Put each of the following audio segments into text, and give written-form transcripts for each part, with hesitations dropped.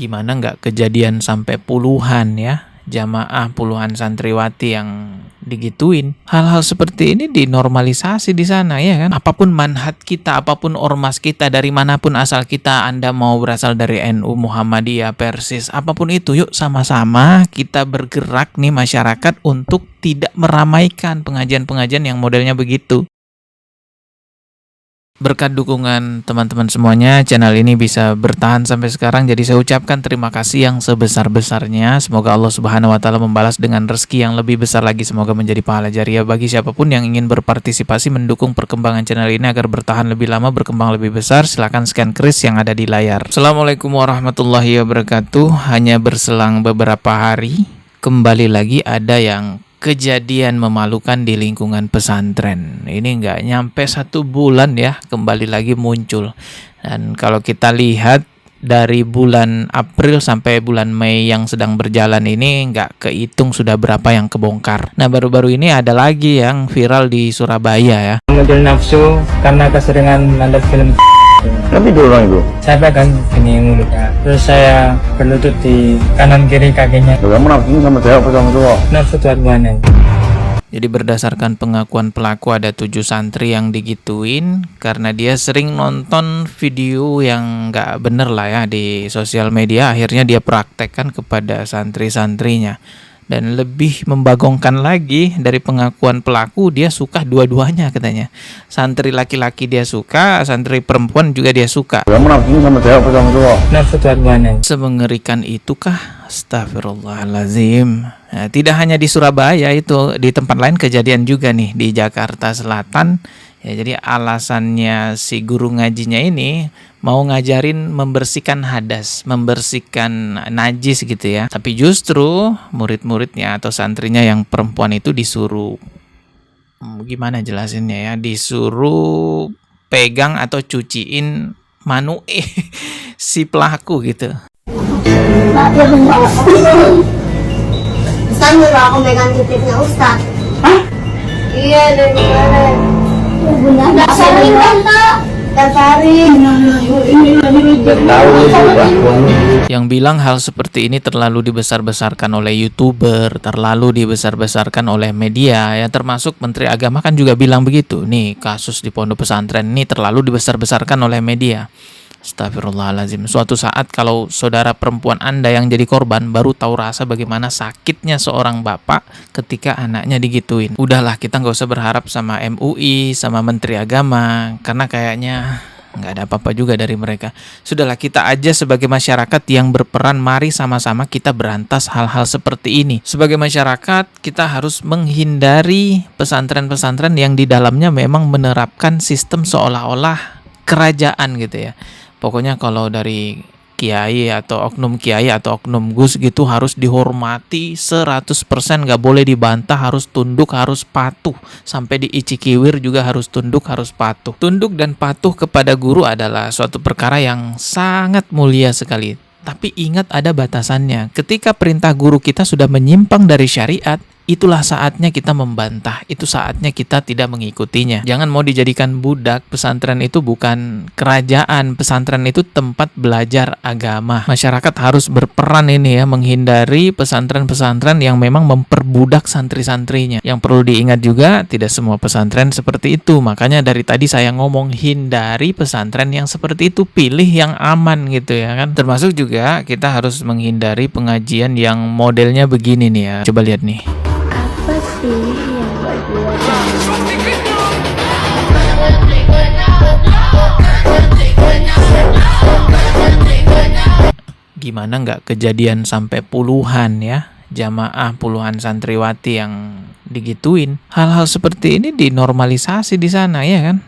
Gimana nggak kejadian sampai puluhan ya jamaah, puluhan santriwati yang digituin. Hal-hal seperti ini dinormalisasi di sana ya kan. Apapun manhaj kita, apapun ormas kita, dari manapun asal kita, Anda mau berasal dari NU, Muhammadiyah, Persis, apapun itu, yuk sama-sama kita bergerak nih masyarakat untuk tidak meramaikan pengajian-pengajian yang modelnya begitu. Berkat dukungan teman-teman semuanya, channel ini bisa bertahan sampai sekarang. Jadi saya ucapkan terima kasih yang sebesar-besarnya. Semoga Allah Subhanahu wa Ta'ala membalas dengan rezeki yang lebih besar lagi. Semoga menjadi pahala jariah bagi siapapun yang ingin berpartisipasi mendukung perkembangan channel ini agar bertahan lebih lama, berkembang lebih besar. Silahkan scan kris yang ada di layar. Assalamualaikum warahmatullahi wabarakatuh. Hanya berselang beberapa hari, kembali lagi ada yang kejadian memalukan di lingkungan pesantren. Ini nggak nyampe 1 bulan ya, kembali lagi muncul. Dan kalau kita lihat dari bulan April sampai bulan Mei yang sedang berjalan ini, nggak kehitung sudah berapa yang kebongkar. Nah, baru-baru ini ada lagi yang viral di Surabaya ya. Muncul nafsu karena keseringan nonton film. Tapi dulu orang itu. Saya pegang gini mulutnya, terus saya berlutut di kanan kiri kakinya. Kamu nafsu sama saya apa sama cowok? Nafsu tuan-tuannya. Jadi berdasarkan pengakuan pelaku ada 7 santri yang digituin karena dia sering nonton video yang nggak bener lah ya di sosial media. Akhirnya dia praktekkan kepada santri-santrinya. Dan lebih membagongkan lagi dari pengakuan pelaku, dia suka dua-duanya katanya. Santri laki-laki dia suka, santri perempuan juga dia suka. Kamu nafsu sama saya apa sama cowok? Nafsu tuan-tuannya. Semengerikan itukah? Astagfirullahalazim. Nah, tidak hanya di Surabaya itu, di tempat lain kejadian juga nih di Jakarta Selatan. Ya, jadi alasannya si guru ngajinya ini mau ngajarin membersihkan hadas, membersihkan najis gitu ya. Tapi justru murid-muridnya atau santrinya yang perempuan itu disuruh, gimana jelasinnya ya, disuruh pegang atau cuciin manue si pelaku gitu. Ustaz nyuruh aku megang titiknya Ustaz. Hah? Iya, dari kemarin. Benar, sering tak? Yang bilang hal seperti ini terlalu dibesar-besarkan oleh YouTuber, terlalu dibesar-besarkan oleh media ya, termasuk Menteri Agama kan juga bilang begitu. Nih, kasus di pondok pesantren ini terlalu dibesar-besarkan oleh media. Astagfirullahaladzim. Suatu saat kalau saudara perempuan Anda yang jadi korban baru tahu rasa bagaimana sakitnya seorang bapak ketika anaknya digituin. Udahlah, kita nggak usah berharap sama MUI, sama Menteri Agama, karena kayaknya nggak ada apa-apa juga dari mereka. Sudahlah, kita aja sebagai masyarakat yang berperan, mari sama-sama kita berantas hal-hal seperti ini. Sebagai masyarakat, kita harus menghindari pesantren-pesantren yang di dalamnya memang menerapkan sistem seolah-olah kerajaan gitu ya. Pokoknya kalau dari kiai atau oknum kiai atau oknum gus gitu harus dihormati 100%, nggak boleh dibantah, harus tunduk, harus patuh. Sampai di Icikiwir juga harus tunduk, harus patuh. Tunduk dan patuh kepada guru adalah suatu perkara yang sangat mulia sekali. Tapi ingat ada batasannya. Ketika perintah guru kita sudah menyimpang dari syariat, itulah saatnya kita membantah, itu saatnya kita tidak mengikutinya. Jangan mau dijadikan budak. Pesantren itu bukan kerajaan, pesantren itu tempat belajar agama. Masyarakat harus berperan ini ya, menghindari pesantren-pesantren yang memang memperbudak santri-santrinya. Yang perlu diingat juga, tidak semua pesantren seperti itu. Makanya dari tadi saya ngomong, hindari pesantren yang seperti itu, pilih yang aman gitu ya kan. Termasuk juga kita harus menghindari pengajian yang modelnya begini nih ya. Coba lihat nih. Apa sih yang buat Gimana nggak kejadian sampai puluhan ya jamaah, puluhan santriwati yang digituin. Hal-hal seperti ini dinormalisasi di sana ya kan.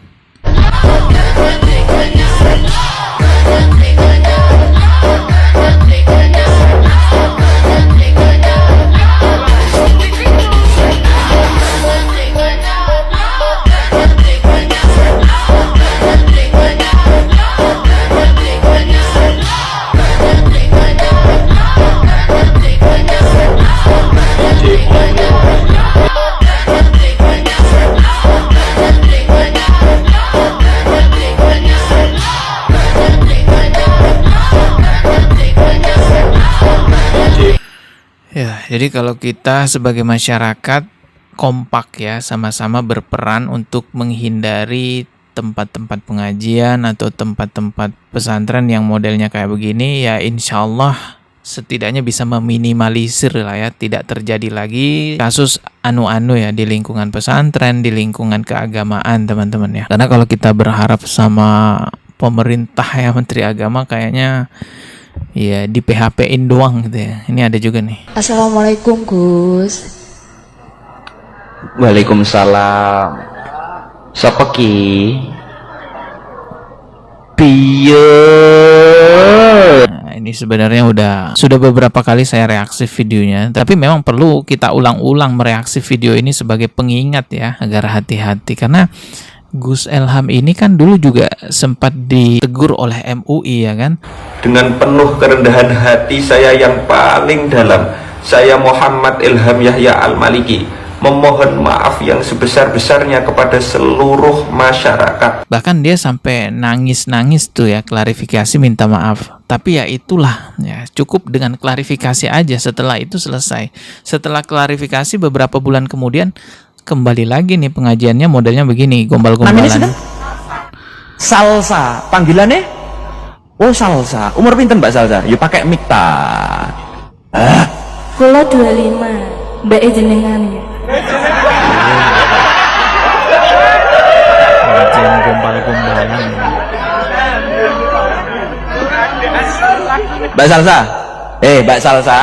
Jadi kalau kita sebagai masyarakat kompak ya, sama-sama berperan untuk menghindari tempat-tempat pengajian atau tempat-tempat pesantren yang modelnya kayak begini, ya insya Allah setidaknya bisa meminimalisir lah ya, tidak terjadi lagi kasus anu-anu ya di lingkungan pesantren, di lingkungan keagamaan teman-teman ya. Karena kalau kita berharap sama pemerintah ya, Menteri Agama kayaknya ya di PHP-in doang gitu ya. Ini ada juga nih. Assalamualaikum Gus. Waalaikumsalam. Sapa ki? Piye? Nah, ini sebenarnya sudah beberapa kali saya reaksi videonya, tapi memang perlu kita ulang-ulang mereaksi video ini sebagai pengingat ya, agar hati-hati karena Gus Elham ini kan dulu juga sempat ditegur oleh MUI ya kan. Dengan penuh kerendahan hati saya yang paling dalam, saya Muhammad Ilham Yahya Al-Maliki memohon maaf yang sebesar-besarnya kepada seluruh masyarakat. Bahkan dia sampai nangis-nangis tuh ya, klarifikasi minta maaf. Tapi ya itulah ya, cukup dengan klarifikasi aja, setelah itu selesai. Setelah klarifikasi beberapa bulan kemudian kembali lagi nih pengajiannya modelnya begini, gombal-gombalan. Salsa, panggilannya? Oh salsa. Umur pinten Mbak Salsa? Yuk pakai mic ta. Kula 25, mbak jenengan ya. Pengajian gombal-gombalan. Mbak Salsa. Mbak Salsa.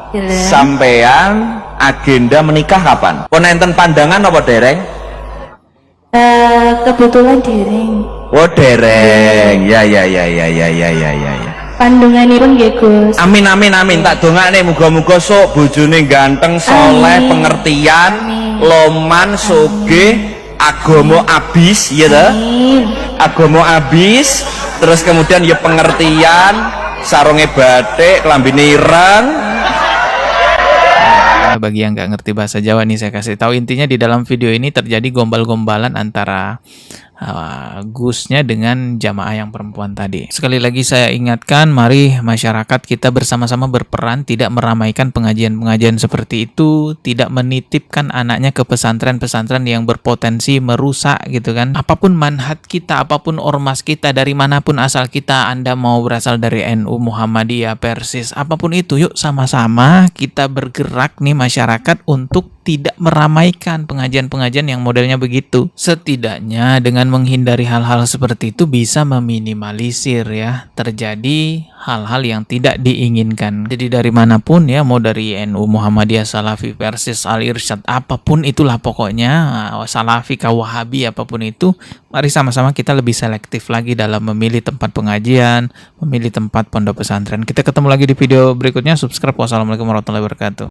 Gila. Sampean agenda menikah kapan? Pun enten pandangan apa dereng? Kebetulan dereng. Oh dereng. Ya. Pandunganipun nggih Gus. Amin. Tak dongakne muga-muga sok bojone ganteng, soleh, Amin. pengertian, Amin. loman, sugih, agama abis, ya ta? Amin. Agama abis, terus kemudian ya pengertian, sarunge batik, klambine ireng. Bagi yang nggak ngerti bahasa Jawa nih saya kasih tahu, intinya di dalam video ini terjadi gombal-gombalan antara Gusnya dengan jamaah yang perempuan tadi. Sekali lagi saya ingatkan, mari masyarakat kita bersama-sama berperan, tidak meramaikan pengajian-pengajian seperti itu, tidak menitipkan anaknya ke pesantren-pesantren yang berpotensi merusak gitu kan. Apapun manhaj kita, apapun ormas kita, dari manapun asal kita, Anda mau berasal dari NU, Muhammadiyah, Persis, apapun itu, yuk sama-sama kita bergerak nih masyarakat untuk tidak meramaikan pengajian-pengajian yang modelnya begitu. Setidaknya dengan menghindari hal-hal seperti itu bisa meminimalisir ya terjadi hal-hal yang tidak diinginkan. Jadi dari manapun ya, mau dari NU, Muhammadiyah, Salafi, Persis, Al-Irsyad, apapun itulah pokoknya, Salafi, Wahabi, apapun itu, mari sama-sama kita lebih selektif lagi dalam memilih tempat pengajian, memilih tempat pondok pesantren. Kita ketemu lagi di video berikutnya. Subscribe. Wassalamualaikum warahmatullahi wabarakatuh.